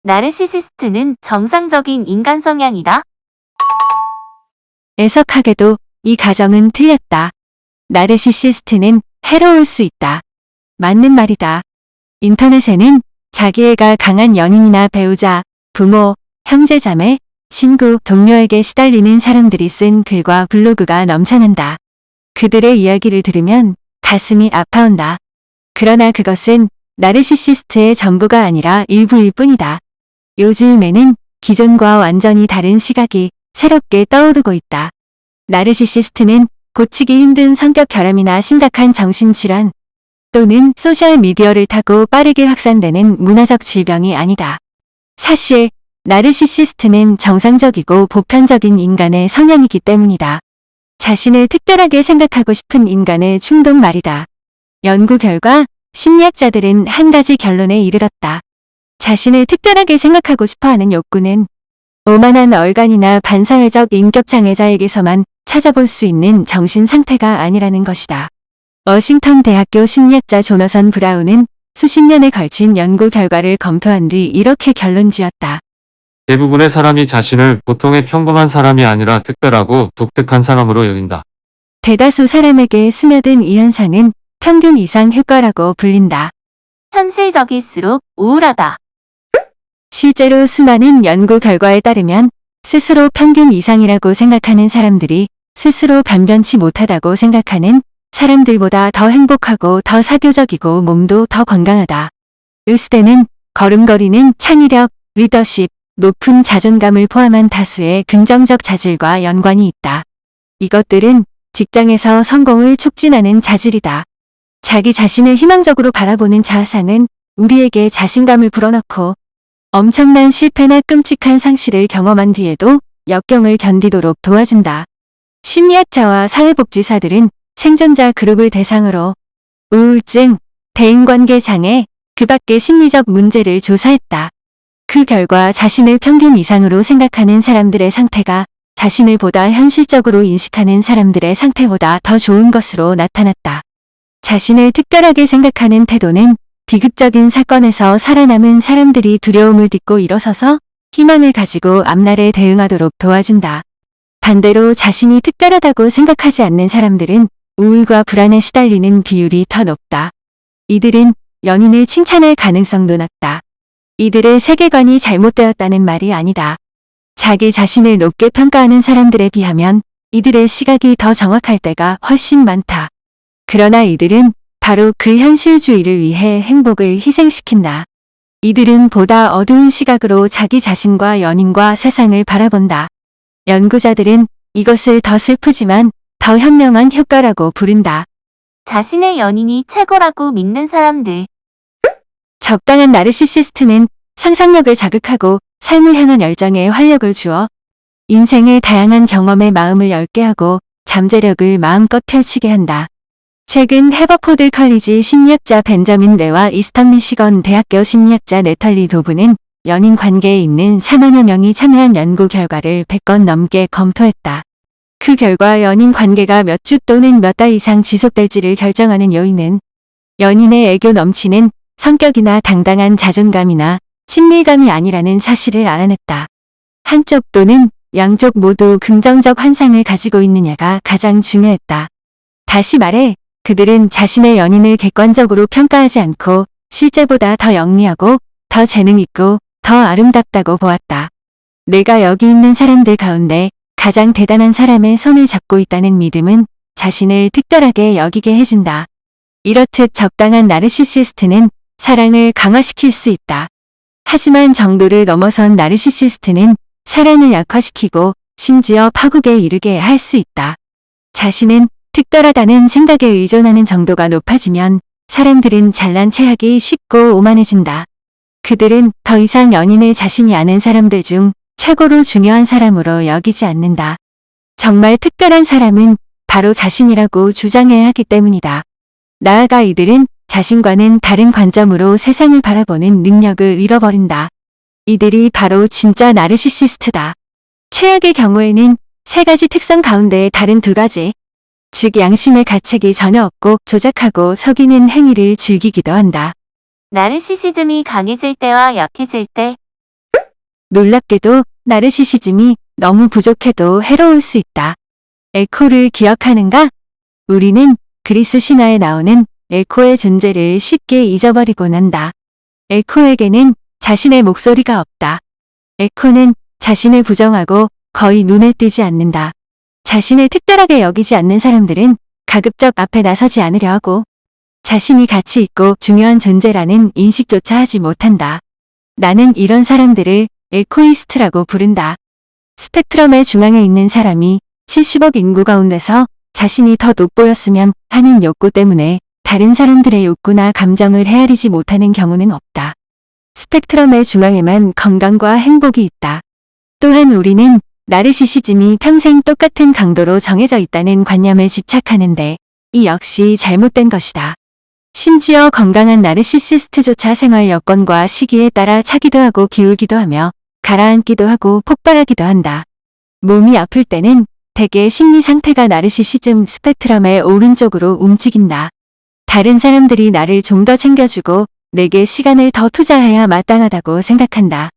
나르시시스트는 정상적인 인간 성향이다. 애석하게도 이 가정은 틀렸다. 나르시시스트는 해로울 수 있다. 맞는 말이다. 인터넷에는 자기애가 강한 연인이나 배우자, 부모, 형제자매, 친구, 동료에게 시달리는 사람들이 쓴 글과 블로그가 넘쳐난다. 그들의 이야기를 들으면 가슴이 아파온다. 그러나 그것은 나르시시스트의 전부가 아니라 일부일 뿐이다. 요즘에는 기존과 완전히 다른 시각이 새롭게 떠오르고 있다. 나르시시스트는 고치기 힘든 성격 결함이나 심각한 정신질환 또는 소셜미디어를 타고 빠르게 확산되는 문화적 질병이 아니다. 사실 나르시시스트는 정상적이고 보편적인 인간의 성향이기 때문이다. 자신을 특별하게 생각하고 싶은 인간의 충동 말이다. 연구 결과 심리학자들은 한 가지 결론에 이르렀다. 자신을 특별하게 생각하고 싶어하는 욕구는 오만한 얼간이나 반사회적 인격장애자에게서만 찾아볼 수 있는 정신 상태가 아니라는 것이다. 워싱턴 대학교 심리학자 조너선 브라운은 수십 년에 걸친 연구 결과를 검토한 뒤 이렇게 결론 지었다. 대부분의 사람이 자신을 보통의 평범한 사람이 아니라 특별하고 독특한 사람으로 여긴다. 대다수 사람에게 스며든 이 현상은 평균 이상 효과라고 불린다. 현실적일수록 우울하다. 실제로 수많은 연구 결과에 따르면 스스로 평균 이상이라고 생각하는 사람들이 스스로 변변치 못하다고 생각하는 사람들보다 더 행복하고 더 사교적이고 몸도 더 건강하다. 의스대는 걸음걸이는 창의력, 리더십, 높은 자존감을 포함한 다수의 긍정적 자질과 연관이 있다. 이것들은 직장에서 성공을 촉진하는 자질이다. 자기 자신을 희망적으로 바라보는 자아상은 우리에게 자신감을 불어넣고 엄청난 실패나 끔찍한 상실을 경험한 뒤에도 역경을 견디도록 도와준다. 심리학자와 사회복지사들은 생존자 그룹을 대상으로 우울증, 대인관계 장애, 그 밖의 심리적 문제를 조사했다. 그 결과 자신을 평균 이상으로 생각하는 사람들의 상태가 자신을 보다 현실적으로 인식하는 사람들의 상태보다 더 좋은 것으로 나타났다. 자신을 특별하게 생각하는 태도는 비극적인 사건에서 살아남은 사람들이 두려움을 딛고 일어서서 희망을 가지고 앞날에 대응하도록 도와준다. 반대로 자신이 특별하다고 생각하지 않는 사람들은 우울과 불안에 시달리는 비율이 더 높다. 이들은 연인을 칭찬할 가능성도 낮다. 이들의 세계관이 잘못되었다는 말이 아니다. 자기 자신을 높게 평가하는 사람들에 비하면 이들의 시각이 더 정확할 때가 훨씬 많다. 그러나 이들은 바로 그 현실주의를 위해 행복을 희생시킨다. 이들은 보다 어두운 시각으로 자기 자신과 연인과 세상을 바라본다. 연구자들은 이것을 더 슬프지만 더 현명한 효과라고 부른다. 자신의 연인이 최고라고 믿는 사람들. 적당한 나르시시스트는 상상력을 자극하고 삶을 향한 열정에 활력을 주어 인생의 다양한 경험에 마음을 열게 하고 잠재력을 마음껏 펼치게 한다. 최근 해버포드 컬리지 심리학자 벤저민 레와 이스턴 미시건 대학교 심리학자 네털리 도브는 연인 관계에 있는 4만여 명이 참여한 연구 결과를 100건 넘게 검토했다. 그 결과 연인 관계가 몇 주 또는 몇 달 이상 지속될지를 결정하는 요인은 연인의 애교 넘치는 성격이나 당당한 자존감이나 친밀감이 아니라는 사실을 알아냈다. 한쪽 또는 양쪽 모두 긍정적 환상을 가지고 있느냐가 가장 중요했다. 다시 말해 그들은 자신의 연인을 객관적으로 평가하지 않고 실제보다 더 영리하고 더 재능 있고 더 아름답다고 보았다. 내가 여기 있는 사람들 가운데 가장 대단한 사람의 손을 잡고 있다는 믿음은 자신을 특별하게 여기게 해준다. 이렇듯 적당한 나르시시스트는 사랑을 강화시킬 수 있다. 하지만 정도를 넘어선 나르시시스트는 사랑을 약화시키고 심지어 파국에 이르게 할 수 있다. 자신은 특별하다는 생각에 의존하는 정도가 높아지면 사람들은 잘난 체하기 쉽고 오만해진다. 그들은 더 이상 연인을 자신이 아는 사람들 중 최고로 중요한 사람으로 여기지 않는다. 정말 특별한 사람은 바로 자신이라고 주장해야 하기 때문이다. 나아가 이들은 자신과는 다른 관점으로 세상을 바라보는 능력을 잃어버린다. 이들이 바로 진짜 나르시시스트다. 최악의 경우에는 세 가지 특성 가운데 다른 두 가지, 즉 양심의 가책이 전혀 없고 조작하고 속이는 행위를 즐기기도 한다. 나르시시즘이 강해질 때와 약해질 때 놀랍게도 나르시시즘이 너무 부족해도 해로울 수 있다. 에코를 기억하는가? 우리는 그리스 신화에 나오는 에코의 존재를 쉽게 잊어버리곤 한다. 에코에게는 자신의 목소리가 없다. 에코는 자신을 부정하고 거의 눈에 띄지 않는다. 자신을 특별하게 여기지 않는 사람들은 가급적 앞에 나서지 않으려 하고 자신이 가치 있고 중요한 존재라는 인식조차 하지 못한다. 나는 이런 사람들을 에코이스트라고 부른다. 스펙트럼의 중앙에 있는 사람이 70억 인구 가운데서 자신이 더 돋보였으면 하는 욕구 때문에 다른 사람들의 욕구나 감정을 헤아리지 못하는 경우는 없다. 스펙트럼의 중앙에만 건강과 행복이 있다. 또한 우리는 나르시시즘이 평생 똑같은 강도로 정해져 있다는 관념에 집착하는데 이 역시 잘못된 것이다. 심지어 건강한 나르시시스트조차 생활 여건과 시기에 따라 차기도 하고 기울기도 하며 가라앉기도 하고 폭발하기도 한다. 몸이 아플 때는 대개 심리 상태가 나르시시즘 스펙트럼의 오른쪽으로 움직인다. 다른 사람들이 나를 좀 더 챙겨주고 내게 시간을 더 투자해야 마땅하다고 생각한다.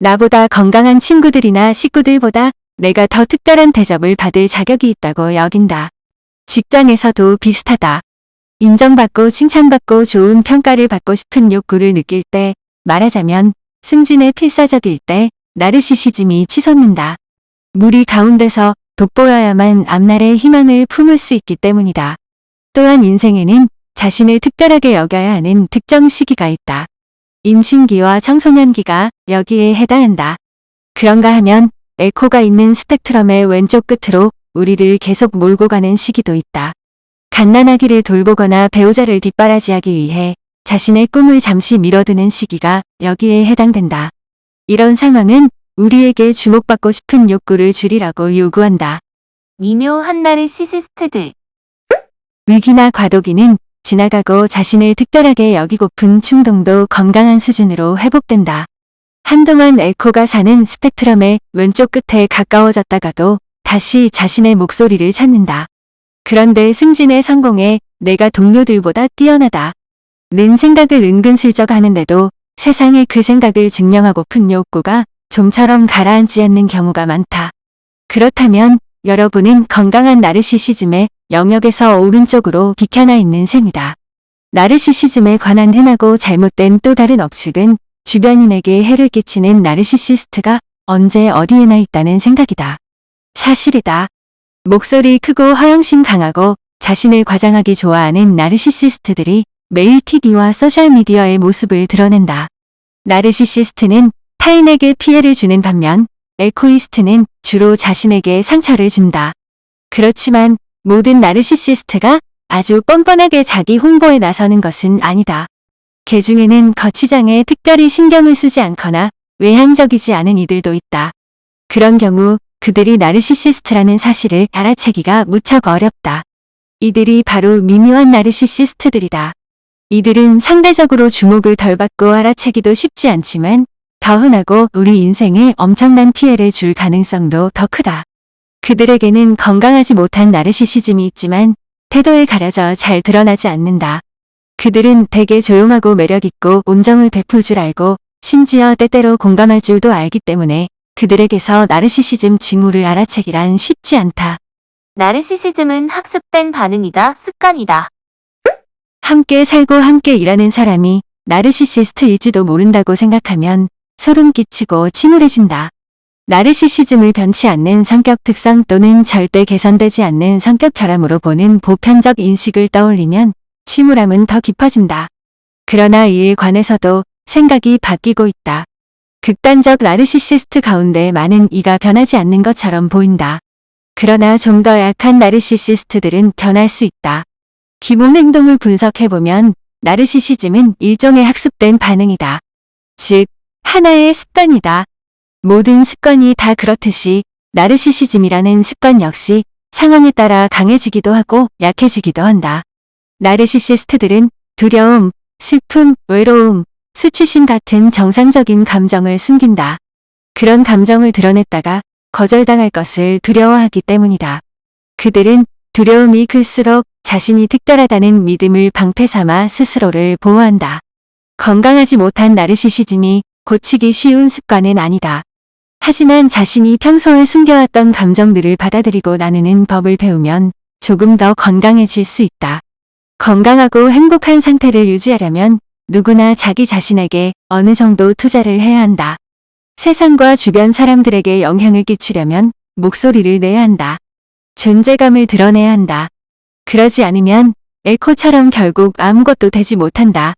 나보다 건강한 친구들이나 식구들보다 내가 더 특별한 대접을 받을 자격이 있다고 여긴다. 직장에서도 비슷하다. 인정받고 칭찬받고 좋은 평가를 받고 싶은 욕구를 느낄 때, 말하자면 승진에 필사적일 때 나르시시즘이 치솟는다. 무리 가운데서 돋보여야만 앞날의 희망을 품을 수 있기 때문이다. 또한 인생에는 자신을 특별하게 여겨야 하는 특정 시기가 있다. 임신기와 청소년기가 여기에 해당한다. 그런가 하면 에코가 있는 스펙트럼의 왼쪽 끝으로 우리를 계속 몰고 가는 시기도 있다. 갓난아기를 돌보거나 배우자를 뒷바라지하기 위해 자신의 꿈을 잠시 미뤄두는 시기가 여기에 해당된다. 이런 상황은 우리에게 주목받고 싶은 욕구를 줄이라고 요구한다. 미묘한 나르시시스트들. 위기나 과도기는 지나가고 자신을 특별하게 여기고픈 충동도 건강한 수준으로 회복된다. 한동안 에코가 사는 스펙트럼의 왼쪽 끝에 가까워졌다가도 다시 자신의 목소리를 찾는다. 그런데 승진의 성공에 내가 동료들보다 뛰어나다. 는 생각을 은근슬쩍 하는데도 세상에 그 생각을 증명하고픈 욕구가 좀처럼 가라앉지 않는 경우가 많다. 그렇다면 여러분은 건강한 나르시시즘의 영역에서 오른쪽으로 비켜나 있는 셈이다. 나르시시즘에 관한 흔하고 잘못된 또 다른 억측은 주변인에게 해를 끼치는 나르시시스트가 언제 어디에나 있다는 생각이다. 사실이다. 목소리 크고 허영심 강하고 자신을 과장하기 좋아하는 나르시시스트들이 매일 TV와 소셜미디어의 모습을 드러낸다. 나르시시스트는 타인에게 피해를 주는 반면 에코이스트는 주로 자신에게 상처를 준다. 그렇지만 모든 나르시시스트가 아주 뻔뻔하게 자기 홍보에 나서는 것은 아니다. 개 중에는 거치장에 특별히 신경을 쓰지 않거나 외향적이지 않은 이들도 있다. 그런 경우 그들이 나르시시스트라는 사실을 알아채기가 무척 어렵다. 이들이 바로 미묘한 나르시시스트들이다. 이들은 상대적으로 주목을 덜 받고 알아채기도 쉽지 않지만 더 흔하고 우리 인생에 엄청난 피해를 줄 가능성도 더 크다. 그들에게는 건강하지 못한 나르시시즘이 있지만 태도에 가려져 잘 드러나지 않는다. 그들은 되게 조용하고 매력있고 온정을 베풀 줄 알고 심지어 때때로 공감할 줄도 알기 때문에 그들에게서 나르시시즘 징후를 알아채기란 쉽지 않다. 나르시시즘은 학습된 반응이다, 습관이다. 함께 살고 함께 일하는 사람이 나르시시스트일지도 모른다고 생각하면 소름 끼치고 침울해진다. 나르시시즘을 변치 않는 성격 특성 또는 절대 개선되지 않는 성격 결함으로 보는 보편적 인식을 떠올리면 침울함은 더 깊어진다. 그러나 이에 관해서도 생각이 바뀌고 있다. 극단적 나르시시스트 가운데 많은 이가 변하지 않는 것처럼 보인다. 그러나 좀 더 약한 나르시시스트들은 변할 수 있다. 기본 행동을 분석해보면 나르시시즘은 일종의 학습된 반응이다. 즉, 하나의 습관이다. 모든 습관이 다 그렇듯이 나르시시즘이라는 습관 역시 상황에 따라 강해지기도 하고 약해지기도 한다. 나르시시스트들은 두려움, 슬픔, 외로움, 수치심 같은 정상적인 감정을 숨긴다. 그런 감정을 드러냈다가 거절당할 것을 두려워하기 때문이다. 그들은 두려움이 클수록 자신이 특별하다는 믿음을 방패 삼아 스스로를 보호한다. 건강하지 못한 나르시시즘이 고치기 쉬운 습관은 아니다. 하지만 자신이 평소에 숨겨왔던 감정들을 받아들이고 나누는 법을 배우면 조금 더 건강해질 수 있다. 건강하고 행복한 상태를 유지하려면 누구나 자기 자신에게 어느 정도 투자를 해야 한다. 세상과 주변 사람들에게 영향을 끼치려면 목소리를 내야 한다. 존재감을 드러내야 한다. 그러지 않으면 에코처럼 결국 아무것도 되지 못한다.